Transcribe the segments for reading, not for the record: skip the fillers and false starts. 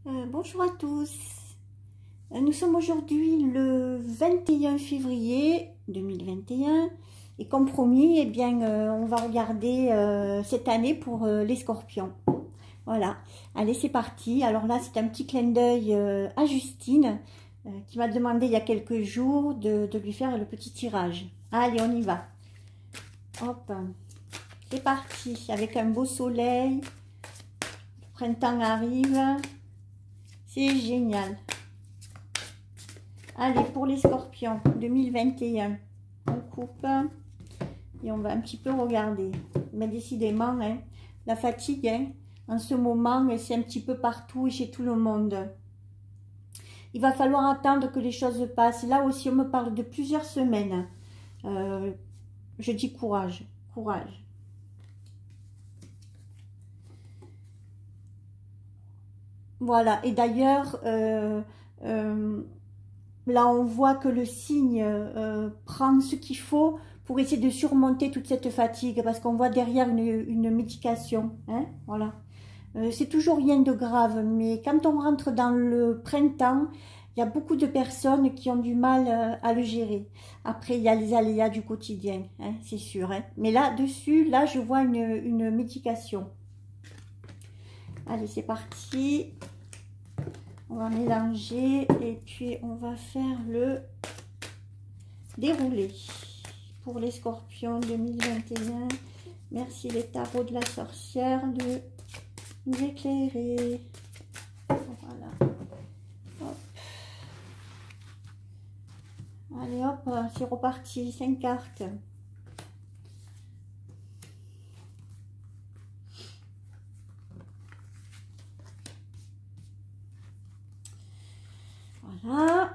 Bonjour à tous. Nous sommes aujourd'hui le 21 février 2021 et comme promis, eh bien, on va regarder cette année pour les scorpions. Voilà, allez c'est parti. Alors là c'est un petit clin d'œil à Justine qui m'a demandé il y a quelques jours de lui faire le petit tirage. Allez, on y va. Hop, c'est parti avec un beau soleil. Le printemps arrive. C'est génial. Allez, pour les scorpions 2021, on coupe et on va un petit peu regarder. Mais décidément, hein, la fatigue, hein, en ce moment, c'est un petit peu partout et chez tout le monde. Il va falloir attendre que les choses passent. Là aussi, on me parle de plusieurs semaines. Je dis courage, courage. Voilà, et d'ailleurs, là on voit que le signe prend ce qu'il faut pour essayer de surmonter toute cette fatigue, parce qu'on voit derrière une médication, hein, voilà. C'est toujours rien de grave, mais quand on rentre dans le printemps, il y a beaucoup de personnes qui ont du mal à le gérer. Après, il y a les aléas du quotidien, hein, c'est sûr, hein. Mais là-dessus, là je vois une médication. Allez, c'est parti. On va mélanger et puis on va faire le déroulé pour les scorpions 2021. Merci les tarots de la sorcière de nous éclairer. Voilà. Hop. Allez hop, c'est reparti. 5 cartes. Voilà.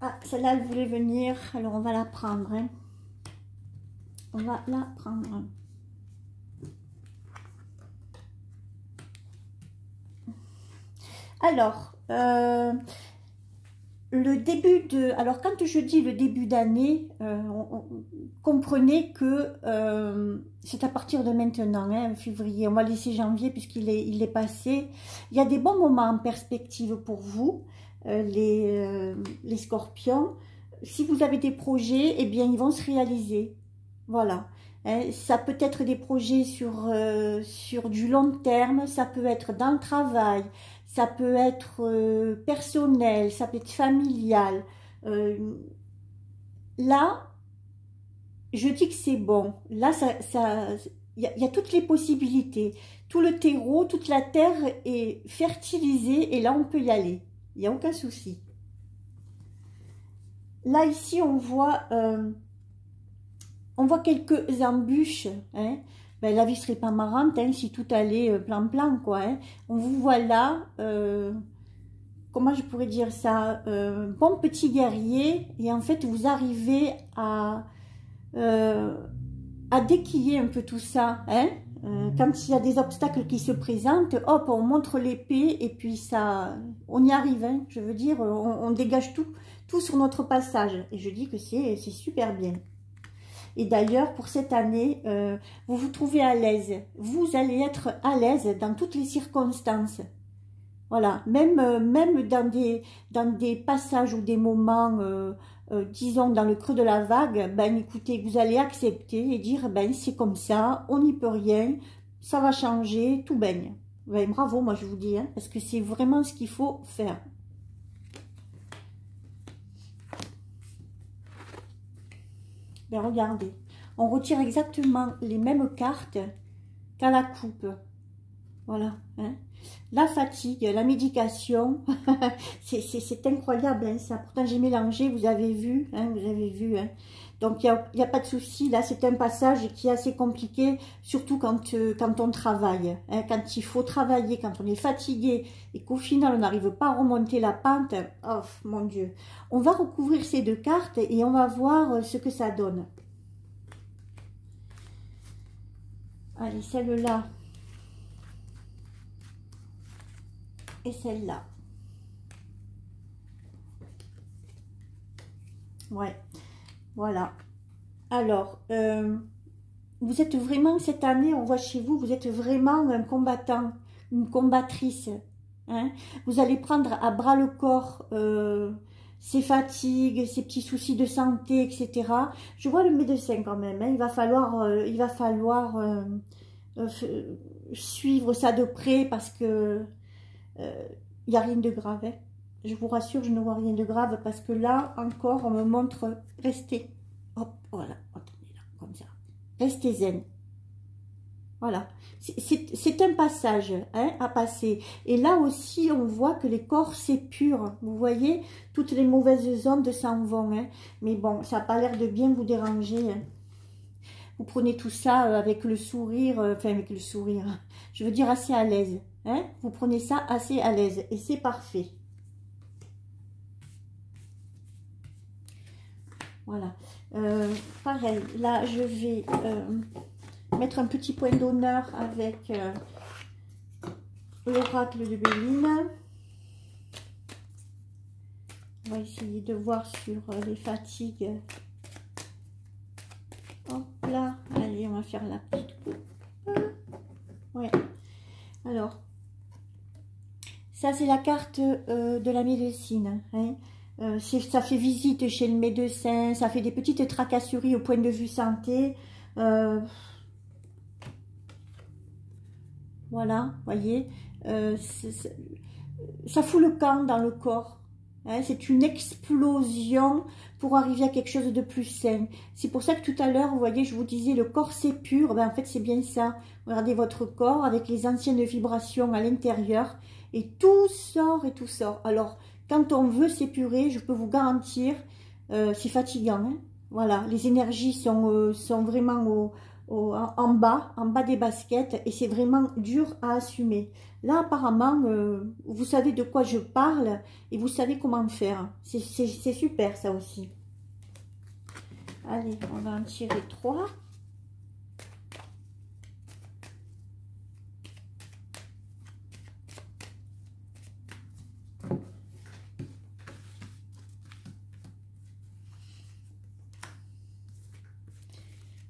Ah, celle-là, elle voulait venir. Alors, on va la prendre. Hein. On va la prendre. Alors, le début de... Alors, quand je dis le début d'année, comprenez que c'est à partir de maintenant, hein, février. On va laisser janvier puisqu'il est passé. Il y a des bons moments en perspective pour vous. Les scorpions, si vous avez des projets, eh bien ils vont se réaliser, voilà, hein, ça peut être des projets sur du long terme, ça peut être dans le travail, ça peut être personnel, ça peut être familial, là je dis que c'est bon, là il y a toutes les possibilités, tout le terreau, toute la terre est fertilisée et là on peut y aller. Il n'y a aucun souci. Là, ici, on voit quelques embûches. Hein. Ben, la vie serait pas marrante hein, si tout allait plan-plan, quoi. Hein. On vous voit là, comment je pourrais dire ça, bon petit guerrier, et en fait, vous arrivez à déquiller un peu tout ça, hein. Quand il y a des obstacles qui se présentent, hop, on montre l'épée et puis ça, on y arrive, hein, je veux dire, on dégage tout sur notre passage. Et je dis que c'est super bien. Et d'ailleurs, pour cette année, vous vous trouvez à l'aise. Vous allez être à l'aise dans toutes les circonstances. Voilà, même dans des passages ou des moments, disons dans le creux de la vague, ben écoutez, vous allez accepter et dire, ben c'est comme ça, on n'y peut rien, ça va changer, tout baigne. Ben, bravo, moi je vous dis, hein, parce que c'est vraiment ce qu'il faut faire. Ben regardez, on retire exactement les mêmes cartes qu'à la coupe. Voilà, hein. La fatigue, la médication, c'est incroyable, hein, ça. Pourtant, j'ai mélangé, vous avez vu, hein, hein. Donc, il n'y a pas de souci. Là, c'est un passage qui est assez compliqué, surtout quand on travaille. Hein, quand il faut travailler, quand on est fatigué et qu'au final, on n'arrive pas à remonter la pente. Oh, mon Dieu. On va recouvrir ces deux cartes et on va voir ce que ça donne. Allez, celle-là. Et celle-là. Ouais, voilà. Alors, vous êtes vraiment, cette année, on voit chez vous, vous êtes vraiment un combattant, une combattrice. Hein. Vous allez prendre à bras le corps ces fatigues, ces petits soucis de santé, etc. Je vois le médecin quand même. Hein. Il va falloir suivre ça de près parce que il n'y a rien de grave. Hein. Je vous rassure, je ne vois rien de grave parce que là, encore, on me montre, restez. Hop, voilà, attendez là, comme ça. Restez zen. Voilà. C'est un passage hein, à passer. Et là aussi, on voit que les corps s'épurent. Vous voyez, toutes les mauvaises ondes s'en vont. Hein. Mais bon, ça n'a pas l'air de bien vous déranger. Hein. Vous prenez tout ça avec le sourire, enfin avec le sourire, je veux dire assez à l'aise. Hein. Vous prenez ça assez à l'aise et c'est parfait. Voilà. Pareil, là, je vais mettre un petit point d'honneur avec l'oracle de Béline. On va essayer de voir sur les fatigues. Hop là. Allez, on va faire la petite coupe. Ouais. Alors, ça, c'est la carte de la médecine. Hein. Ça fait visite chez le médecin, ça fait des petites tracasseries au point de vue santé. Voilà, voyez, ça fout le camp dans le corps. Hein, c'est une explosion pour arriver à quelque chose de plus sain. C'est pour ça que tout à l'heure, vous voyez, je vous disais, le corps s'épure. Ben, en fait, c'est bien ça. Regardez votre corps avec les anciennes vibrations à l'intérieur. Et tout sort et tout sort. Alors, quand on veut s'épurer, je peux vous garantir, c'est fatigant. Hein. Voilà, les énergies sont vraiment en bas des baskets et c'est vraiment dur à assumer. Là, apparemment, vous savez de quoi je parle et vous savez comment faire. C'est super, ça aussi. Allez, on va en tirer 3.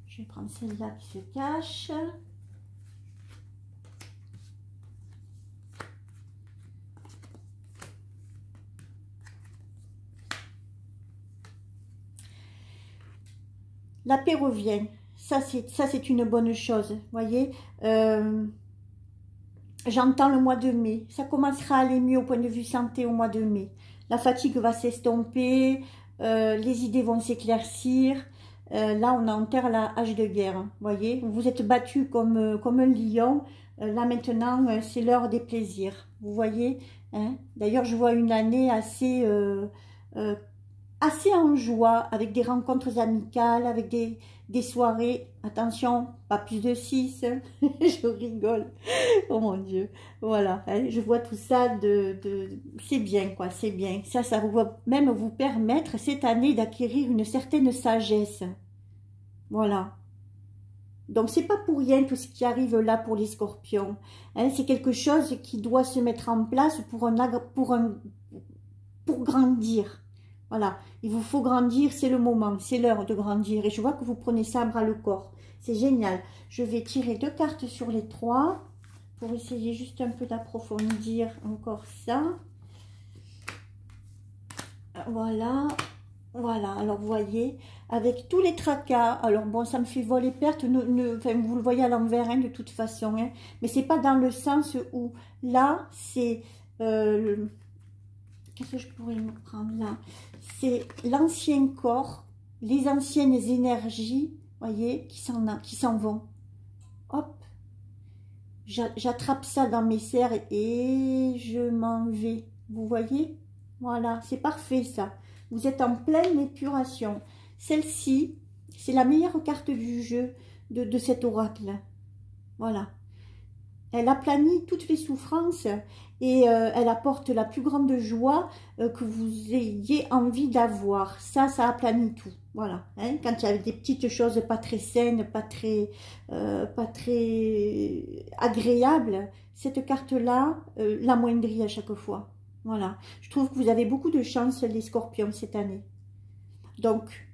Je vais prendre celle-là qui se cache. La paix revient. Ça, c'est une bonne chose. Vous voyez, j'entends le mois de mai. Ça commencera à aller mieux au point de vue santé au mois de mai. La fatigue va s'estomper. Les idées vont s'éclaircir. Là, on enterre la hache de guerre. Vous voyez, vous vous êtes battu comme un lion. Là, maintenant, c'est l'heure des plaisirs. Vous voyez, hein? D'ailleurs, je vois une année assez en joie, avec des rencontres amicales, avec des soirées. Attention, pas plus de 6. Je rigole. Oh mon Dieu. Voilà, hein, je vois tout ça c'est bien, quoi, c'est bien. Ça va même vous permettre cette année d'acquérir une certaine sagesse. Voilà. Donc, c'est pas pour rien tout ce qui arrive là pour les scorpions. Hein, c'est quelque chose qui doit se mettre en place pour grandir. Voilà, il vous faut grandir, c'est le moment, c'est l'heure de grandir. Et je vois que vous prenez ça à bras le corps. C'est génial. Je vais tirer 2 cartes sur les 3 pour essayer juste un peu d'approfondir encore ça. Voilà, voilà. Alors, vous voyez, avec tous les tracas, alors bon, ça me fait vol et perte, enfin, vous le voyez à l'envers, hein, de toute façon. Hein, mais c'est pas dans le sens où, là, c'est... Qu'est-ce que je pourrais me prendre là? C'est l'ancien corps, les anciennes énergies, voyez, qui s'en vont. Hop, j'attrape ça dans mes serres et je m'en vais. Vous voyez? Voilà, c'est parfait ça. Vous êtes en pleine épuration. Celle-ci, c'est la meilleure carte du jeu de cet oracle. Voilà. Elle aplanit toutes les souffrances et elle apporte la plus grande joie que vous ayez envie d'avoir. Ça aplanit tout. Voilà. Hein, quand il y a des petites choses pas très saines, pas très agréables, cette carte-là l'amoindrit à chaque fois. Voilà. Je trouve que vous avez beaucoup de chance, les scorpions, cette année. Donc,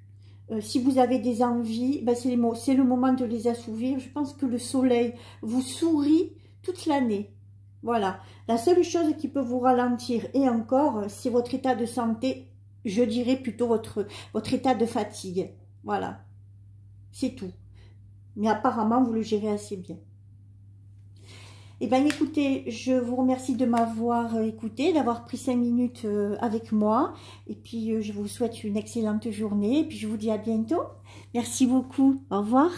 si vous avez des envies, ben c'est le moment de les assouvir. Je pense que le soleil vous sourit toute l'année. Voilà. La seule chose qui peut vous ralentir, et encore, c'est votre état de santé, je dirais plutôt votre état de fatigue. Voilà. C'est tout. Mais apparemment, vous le gérez assez bien. Eh bien, écoutez, je vous remercie de m'avoir écouté, d'avoir pris 5 minutes avec moi. Et puis, je vous souhaite une excellente journée. Et puis, je vous dis à bientôt. Merci beaucoup. Au revoir.